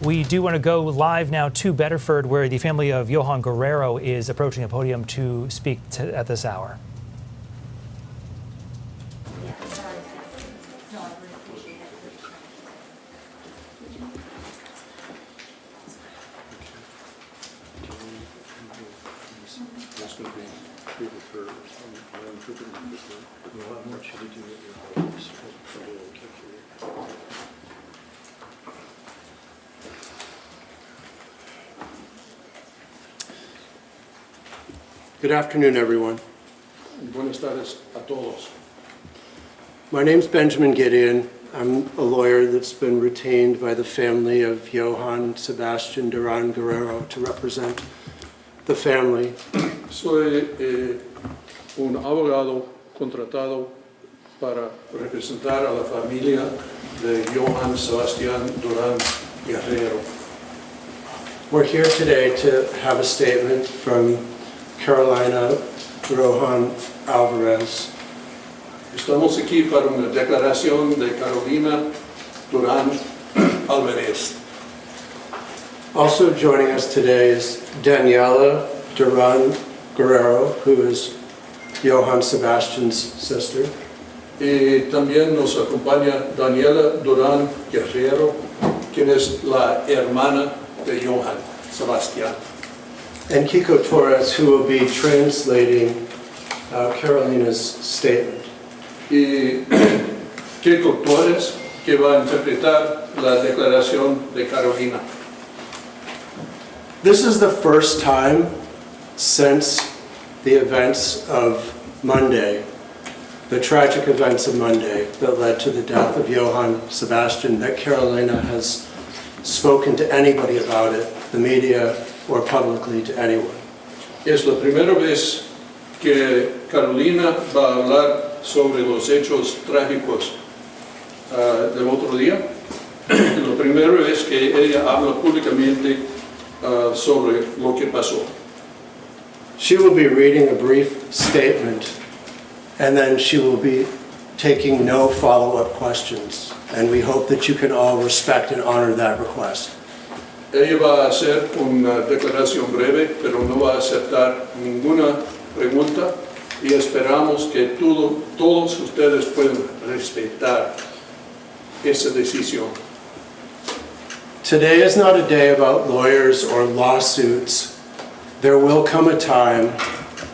We do want to go live now to Bedford, where the family of Johan Guerrero is approaching a podium to speak at this hour. Good afternoon, everyone. Buenas tardes a todos. My name's Benjamin Gideon. I'm a lawyer that's been retained by the family of Johan Sebastián Durán Guerrero to represent the family. Soy un abogado contratado para representar a la familia de Johan Sebastián Durán Guerrero. We're here today to have a statement from Carolina Rohan Alvarez. Estamos aquí para una declaración de Carolina Durán Álvarez. Also joining us today is Daniela Durán Guerrero, who is Johan Sebastián's sister. Y también nos acompaña Daniela Durán Guerrero, quien es la hermana de Johan Sebastián. And Kiko Torres, who will be translating Carolina's statement. Y Kiko Torres, que va a interpretar la declaración de Carolina. This is the first time since the events of Monday, the tragic events of Monday that led to the death of Johan Sebastián, that Carolina has spoken to anybody about it, the media, or publicly to anyone. Es la primera vez que Carolina va a hablar sobre los hechos trágicos del otro día. La primera vez que ella habla públicamente sobre lo que pasó. She will be reading a brief statement, and then she will be taking no follow-up questions. And we hope that you can all respect and honor that request. Ella va a hacer una declaración breve, pero no va a aceptar ninguna pregunta y esperamos que todos ustedes puedan respetar esa decisión. Today is not a day about lawyers or lawsuits. There will come a time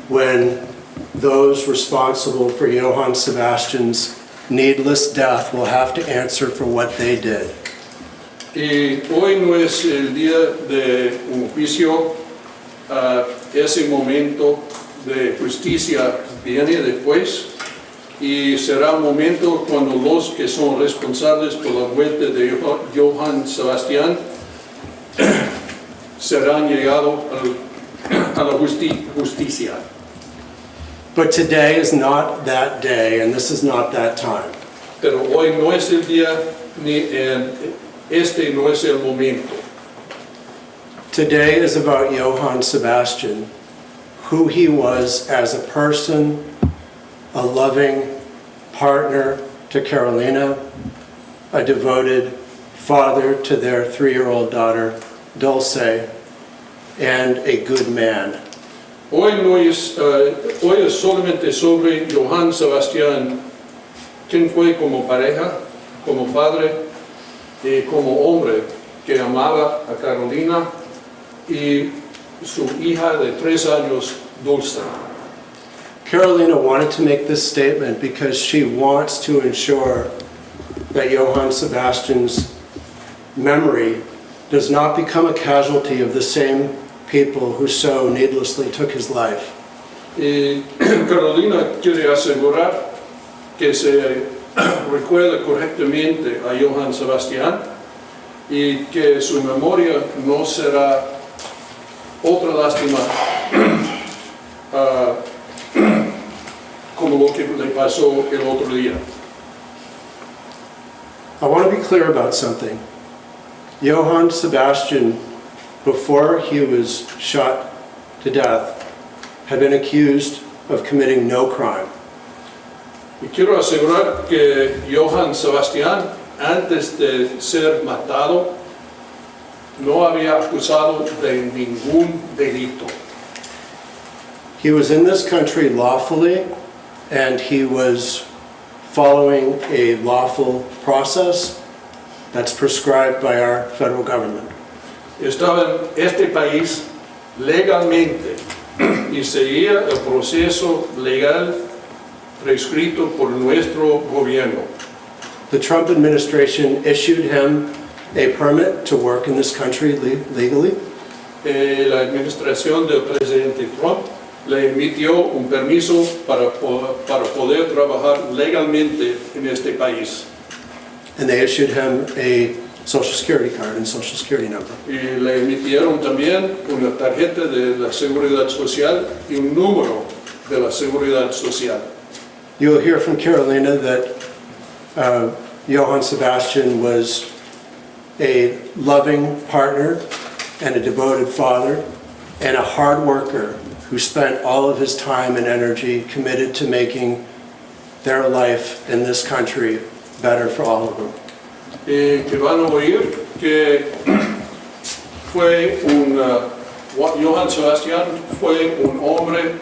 when those responsible for Johan Sebastián's needless death will have to answer for what they did. Y hoy no es el día de un juicio, ese momento de justicia viene después y será un momento cuando los que son responsables por la muerte de Johan Sebastián serán llegados a la justicia. But today is not that day, and this is not that time. Pero hoy no es el día ni este no es el momento. Today is about Johan Sebastián, who he was as a person, a loving partner to Carolina, a devoted father to their 3-year-old daughter, Dulce, and a good man. Hoy es solamente sobre Johan Sebastián, quien fue como pareja, como padre y como hombre que amaba a Carolina y su hija de 3 años, Dulce. Carolina wanted to make this statement because she wants to ensure that Johan Sebastián's memory does not become a casualty of the same people who so needlessly took his life. Y Carolina quiere asegurar que se recuerde correctamente a Johan Sebastián y que su memoria no será otra lástima como lo que le pasó el otro día. I want to be clear about something. Johan Sebastián, before he was shot to death, had been accused of committing no crime. Y quiero asegurar que Johan Sebastián, antes de ser matado, no había acusado de ningún delito. He was in this country lawfully, and he was following a lawful process that's prescribed by our federal government. Estaba en este país legalmente y seguía el proceso legal prescrito por nuestro gobierno. The Trump administration issued him a permit to work in this country legally. La administración del presidente Trump le emitió un permiso para poder trabajar legalmente en este país. And they issued him a Social Security card and Social Security number. Y le emitieron también una tarjeta de la Seguridad Social y un número de la Seguridad Social. You'll hear from Carolina that Johan Sebastián was a loving partner and a devoted father and a hard worker who spent all of his time and energy committed to making their life in this country better for all of them. Que van a oír que Johan Sebastián fue un hombre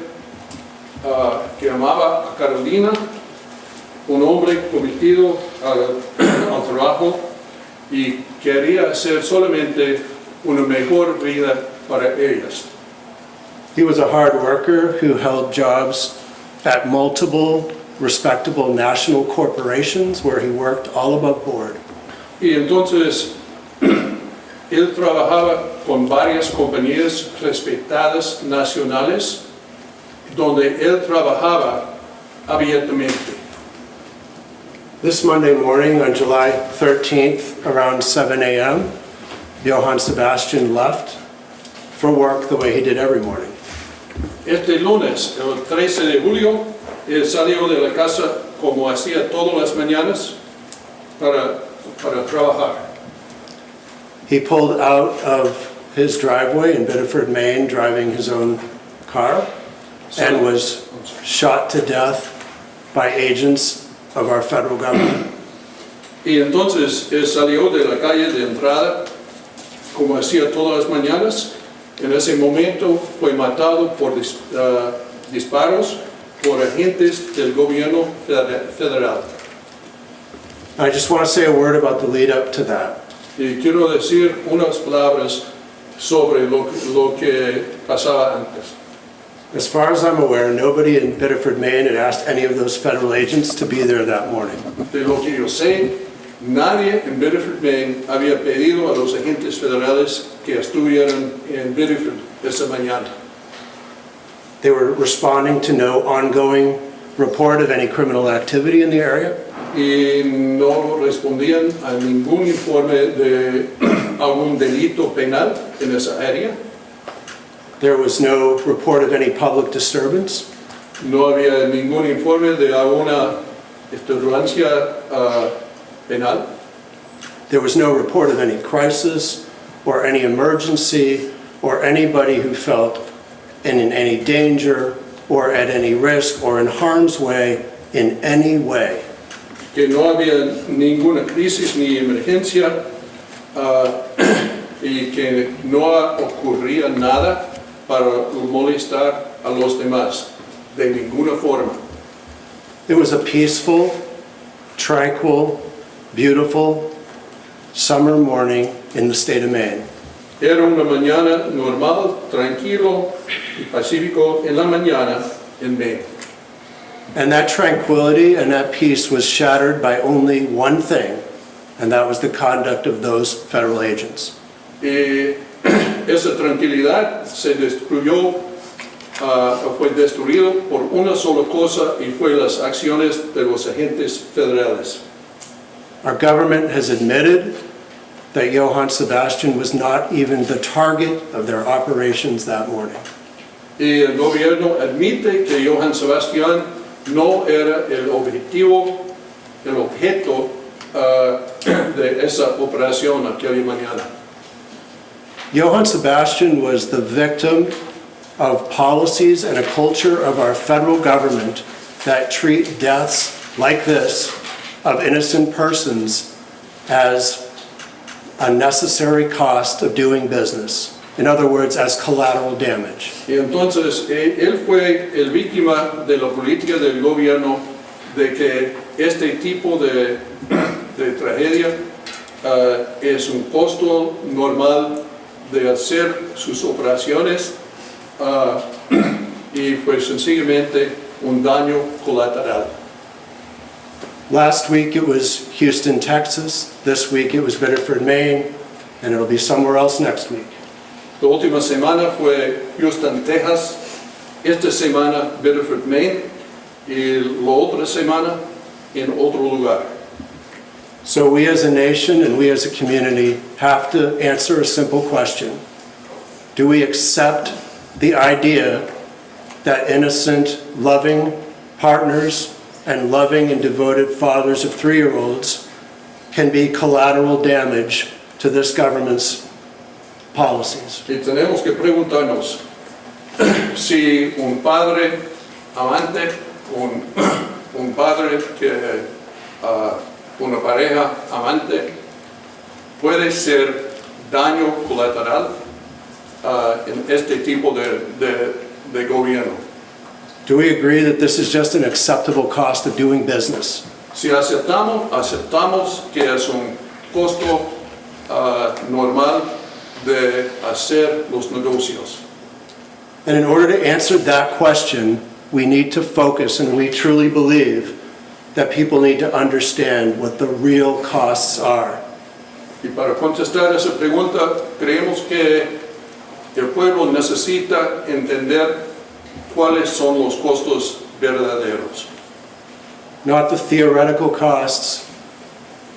que amaba a Carolina, un hombre cometido al trabajo y quería hacer solamente una mejor vida para ellas. He was a hard worker who held jobs at multiple respectable national corporations where he worked all above board. Y entonces él trabajaba con varias compañías respetadas nacionales donde él trabajaba abiertamente. This Monday morning on July 13th around 7 a.m., Johan Sebastián left for work the way he did every morning. Este lunes, el 13 de julio, él salió de la casa como hacía todas las mañanas para trabajar. He pulled out of his driveway in Biddeford, Maine, driving his own car, and was shot to death by agents of our federal government. Y entonces él salió de la calle de entrada como hacía todas las mañanas. En ese momento fue matado por disparos por agentes del gobierno federal. I just want to say a word about the lead up to that. Y quiero decir unas palabras sobre lo que pasaba antes. As far as I'm aware, nobody in Biddeford, Maine had asked any of those federal agents to be there that morning. De lo que yo sé, nadie en Biddeford, Maine había pedido a los agentes federales que estuvieran en Biddeford esa mañana. They were responding to no ongoing report of any criminal activity in the area. Y no respondían a ningún informe de algún delito penal en esa área. There was no report of any public disturbance. No había ningún informe de alguna disturbancia penal. There was no report of any crisis or any emergency or anybody who felt in any danger or at any risk or in harm's way in any way. Que no había ninguna crisis ni emergencia y que no ocurría nada para molestar a los demás de ninguna forma. It was a peaceful, tranquil, beautiful summer morning in the state of Maine. Era una mañana normal, tranquilo y pacífico en la mañana en Maine. And that tranquility and that peace was shattered by only one thing, and that was the conduct of those federal agents. Y esa tranquilidad se destruyó, fue destruido por una sola cosa y fue las acciones de los agentes federales. Our government has admitted that Johan Sebastián was not even the target of their operations that morning. Y el gobierno admite que Johan Sebastián no era el objeto de esa operación aquella mañana. Johan Sebastián was the victim of policies and a culture of our federal government that treat deaths like this of innocent persons as unnecessary cost of doing business. In other words, as collateral damage. Y entonces él fue el víctima de la política del gobierno de que este tipo de tragedia es un costo normal de hacer sus operaciones y fue sencillamente un daño colateral. Last week it was Houston, Texas. This week it was Biddeford, Maine, and it'll be somewhere else next week. La última semana fue Houston, Texas. Esta semana Biddeford, Maine. Y la otra semana en otro lugar. So we as a nation and we as a community have to answer a simple question. Do we accept the idea that innocent, loving partners and loving and devoted fathers of 3-year-olds can be collateral damage to this government's policies? Y tenemos que preguntarnos si un padre amante, un padre que una pareja amante puede ser daño colateral en este tipo de gobierno. Do we agree that this is just an acceptable cost of doing business? Si aceptamos que es un costo normal de hacer los negocios. And in order to answer that question, we need to focus, and we truly believe that people need to understand what the real costs are. Y para contestar esa pregunta, creemos que el pueblo necesita entender cuáles son los costos verdaderos. Not the theoretical costs,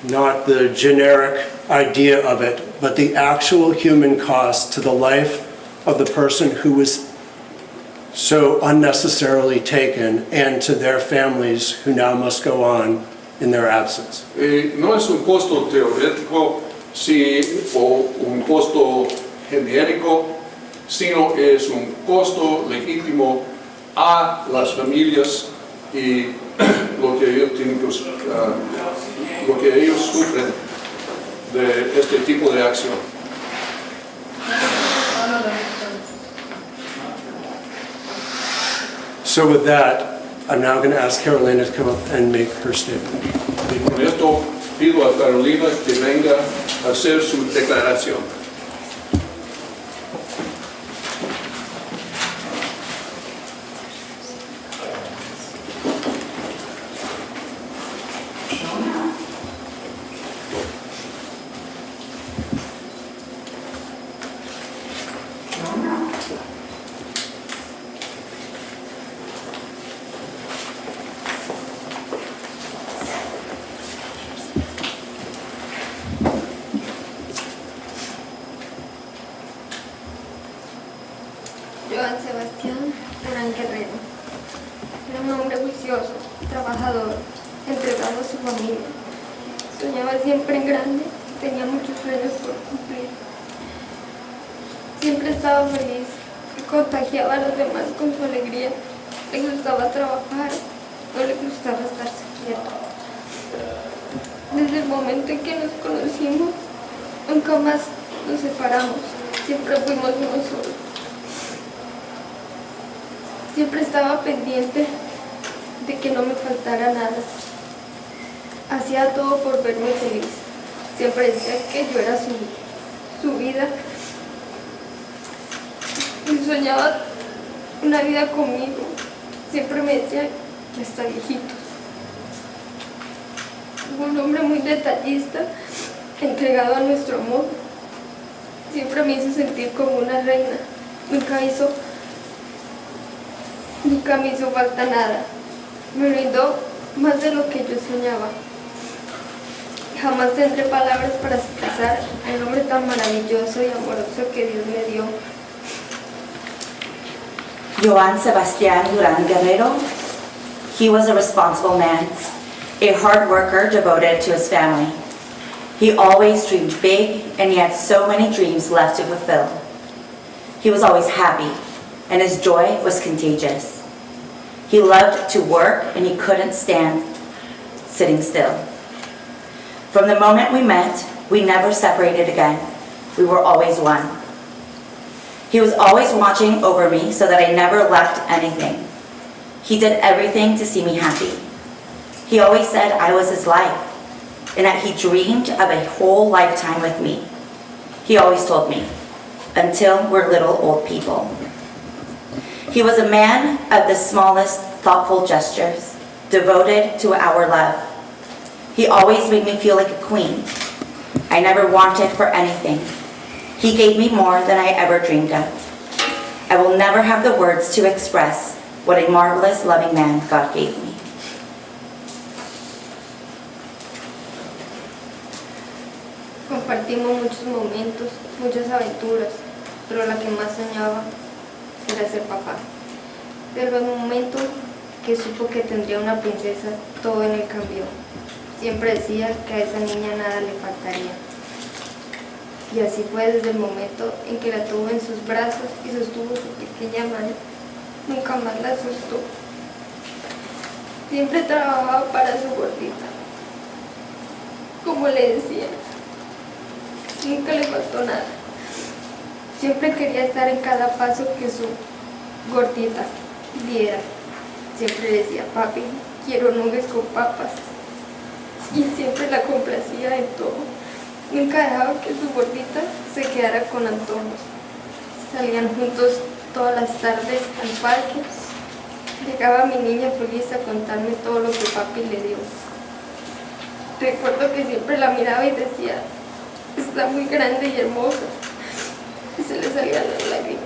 not the generic idea of it, but the actual human cost to the life of the person who was so unnecessarily taken, and to their families who now must go on in their absence. No es un costo teórico o un costo genérico, sino es un costo legítimo a las familias y lo que ellos sufren de este tipo de acción. So with that, I'm now going to ask Carolina to come up and make her statement. Y con esto pido a Carolina que venga a hacer su declaración. Johan Sebastián Durán Guerrero. Era un hombre juicioso, trabajador, entregado a su familia. Soñaba siempre en grande, tenía muchos sueños por cumplir. Siempre estaba feliz, contagiaba a los demás con su alegría. Le gustaba trabajar, no le gustaba estarse quieto. Desde el momento en que nos conocimos, nunca más nos separamos, siempre fuimos uno solo. Siempre estaba pendiente de que no me faltara nada. Hacía todo por verme feliz. Siempre decía que yo era su vida. Y soñaba una vida conmigo. Siempre me decía que hasta viejitos. Fue un hombre muy detallista, entregado a nuestro amor. Siempre me hizo sentir como una reina. Nunca me hizo falta nada. Me brindó más de lo que yo soñaba. Jamás tendré palabras para expresar el hombre tan maravilloso y amoroso que Dios me dio. Johan Sebastián Durán Guerrero. He was a responsible man, a hard worker devoted to his family. He always dreamed big, and he had so many dreams left to fulfill. He was always happy, and his joy was contagious. He loved to work, and he couldn't stand sitting still. From the moment we met, We never separated again. We were always one. He was always watching over me so that I never lacked anything. He did everything to see me happy. He always said I was his life, and that he dreamed of a whole lifetime with me. He always told me, until we're little old people. He was a man of the smallest thoughtful gestures, devoted to our love. He always made me feel like a queen. I never wanted for anything. He gave me more than I ever dreamed of. I will never have the words to express what a marvelous, loving man God gave me. Compartimos muchos momentos, muchas aventuras, pero la que más soñaba era ser papá. Pero el momento que supo que tendría una princesa, todo en él cambió. Siempre decía que a esa niña nada le faltaría. Y así fue desde el momento en que la tuvo en sus brazos y sostuvo su pequeña mano. Nunca más la soltó. Siempre trabajaba para su gordita. Como le decía, nunca le faltó nada. Siempre quería estar en cada paso que su gordita diera. Siempre decía, papi, quiero nuggets con papas. Y siempre la complacía en todo. Nunca dejaba que su gordita se quedara con antojos. Salían juntos todas las tardes al parque. Llegaba mi niña feliz a contarme todo lo que papi le dio. Recuerdo que siempre la miraba y decía, está muy grande y hermosa. Y se le salían las lágrimas.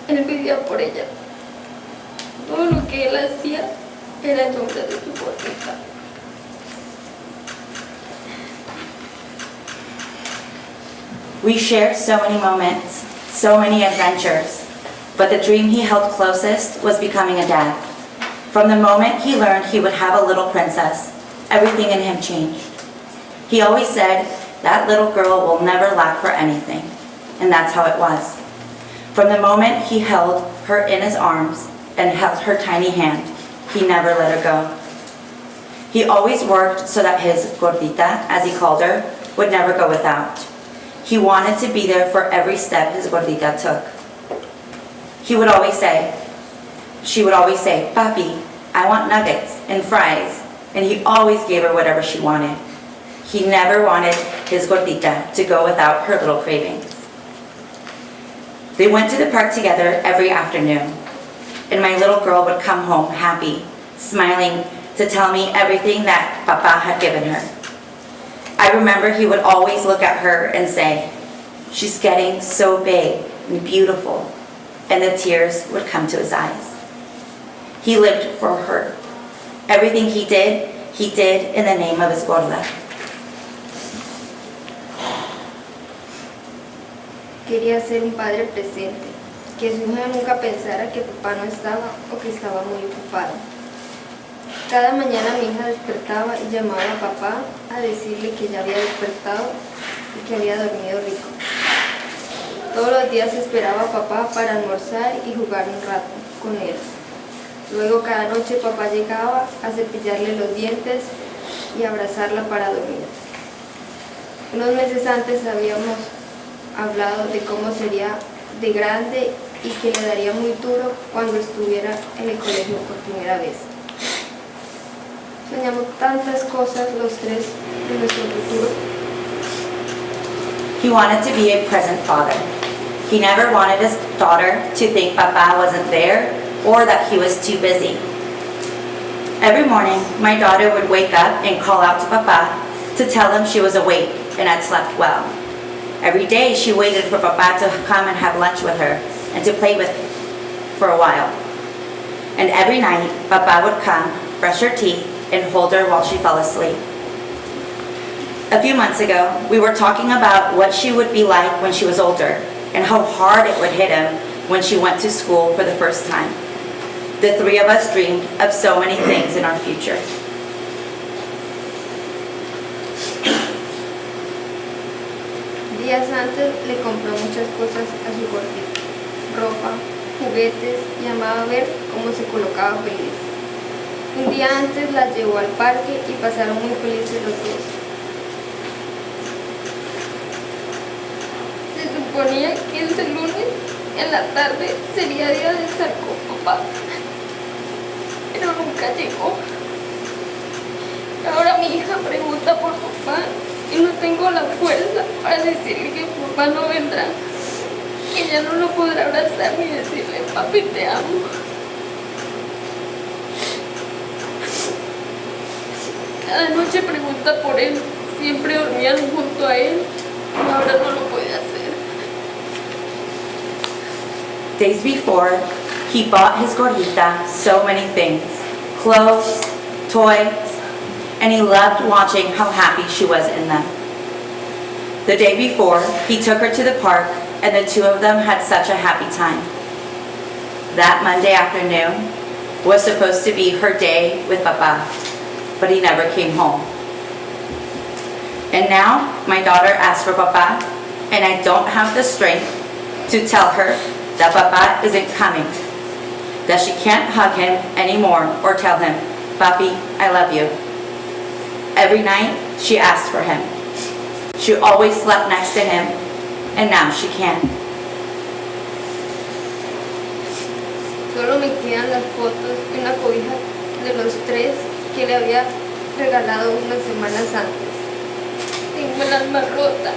Él vivía por ella. Todo lo que él hacía era en nombre de su gordita. We shared so many moments, so many adventures, but the dream he held closest was becoming a dad. From the moment he learned he would have a little princess, everything in him changed. He always said, that little girl will never lack for anything, and that's how it was. From the moment he held her in his arms and held her tiny hand, he never let her go. He always worked so that his gordita, as he called her, would never go without. He wanted to be there for every step his gordita took. She would always say, Papi, I want nuggets and fries, and he always gave her whatever she wanted. He never wanted his gordita to go without her little cravings. They went to the park together every afternoon, and my little girl would come home happy, smiling to tell me everything that Papa had given her. I remember he would always look at her and say, she's getting so big and beautiful, and the tears would come to his eyes. He lived for her. Everything he did in the name of his gorda. Quería ser un padre presente, que su hija nunca pensara que papá no estaba o que estaba muy ocupado. Cada mañana mi hija despertaba y llamaba a papá a decirle que ya había despertado y que había dormido rico. Todos los días esperaba a papá para almorzar y jugar un rato con él. Luego cada noche papá llegaba a cepillarle los dientes y abrazarla para dormir. Unos meses antes habíamos hablado de cómo sería de grande y que le daría muy duro cuando estuviera en el colegio por primera vez. Soñamos tantas cosas los tres de nuestro futuro. He wanted to be a present father. He never wanted his daughter to think Papa wasn't there or that he was too busy. Every morning, my daughter would wake up and call out to Papa to tell him she was awake and had slept well. Every day, she waited for Papa to come and have lunch with her and to play with for a while. And every night, Papa would come, brush her teeth, and hold her while she fell asleep. A few months ago, we were talking about what she would be like when she was older and how hard it would hit him when she went to school for the first time. The three of us dreamed of so many things in our future. Días antes le compró muchas cosas a su gordita, ropa, juguetes y amaba ver cómo se colocaba feliz. Un día antes la llevó al parque y pasaron muy felices los dos. suponía que ese lunes en la tarde sería día de estar con papá, pero nunca llegó. Ahora mi hija pregunta por papá y no tengo la fuerza para decirle que papá no vendrá, que ella no lo podrá abrazar ni decirle, papi, te amo. Cada noche pregunta por él, siempre dormían junto a él, pero ahora no lo puede hacer. Days before, he bought his gordita so many things, clothes, toys, and he loved watching how happy she was in them. The day before, he took her to the park and the two of them had such a happy time. That Monday afternoon was supposed to be her day with Papa, but he never came home. And now my daughter asks for Papa, and I don't have the strength to tell her that Papa isn't coming, that she can't hug him anymore or tell him, Papi, I love you. Every night she asks for him. She always slept next to him, and now she can't. Solo me quedan las fotos y una cobija de los tres que le había regalado unas semanas antes. Tengo el alma rota.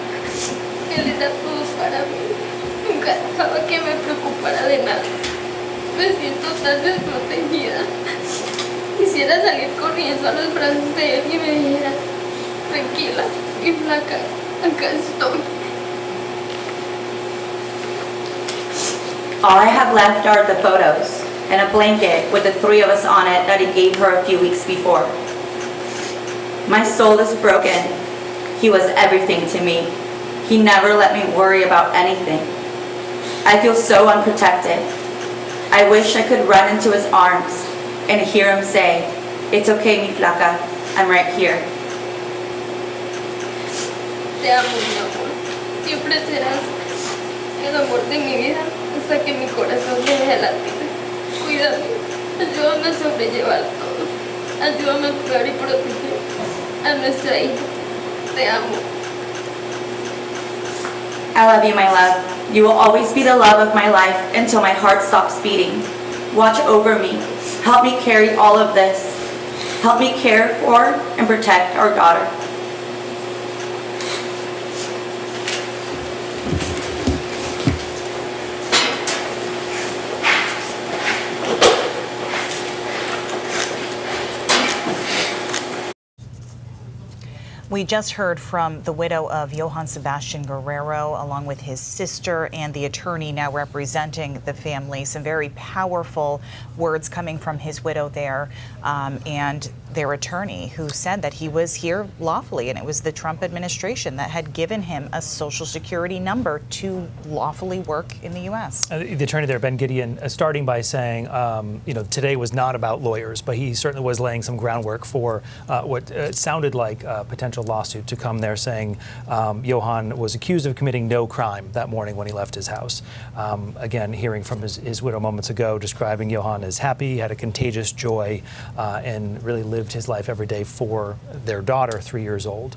Él era todo para mí. Nunca dejaba que me preocupara de nada. Me siento tan desprotegida. Quisiera salir corriendo a los brazos de él y me dijera, tranquila y flaca, acá estoy. All I have left are the photos and a blanket with the three of us on it that he gave her a few weeks before. My soul is broken. He was everything to me. He never let me worry about anything. I feel so unprotected. I wish I could run into his arms and hear him say, it's okay, mi flaca, I'm right here. Te amo, mi amor. Siempre serás el amor de mi vida hasta que mi corazón deje de latir. Cuídame, ayúdame a sobrellevar todo. Ayúdame a cuidar y proteger a nuestra hija. Te amo. I love you, my love. You will always be the love of my life until my heart stops beating. Watch over me. Help me carry all of this. Help me care for and protect our daughter. We just heard from the widow of Johan Sebastián Guerrero, along with his sister and the attorney now representing the family. Some very powerful words coming from his widow there, and their attorney, who said that he was here lawfully, and it was the Trump administration that had given him a Social Security number to lawfully work in the U.S. The attorney there, Ben Gideon, starting by saying, today was not about lawyers, but he certainly was laying some groundwork for what sounded like a potential lawsuit to come there, saying Johan was accused of committing no crime that morning when he left his house. Again, hearing from his widow moments ago, describing Johan as happy, had a contagious joy, and really lived his life every day for their daughter, 3 years old.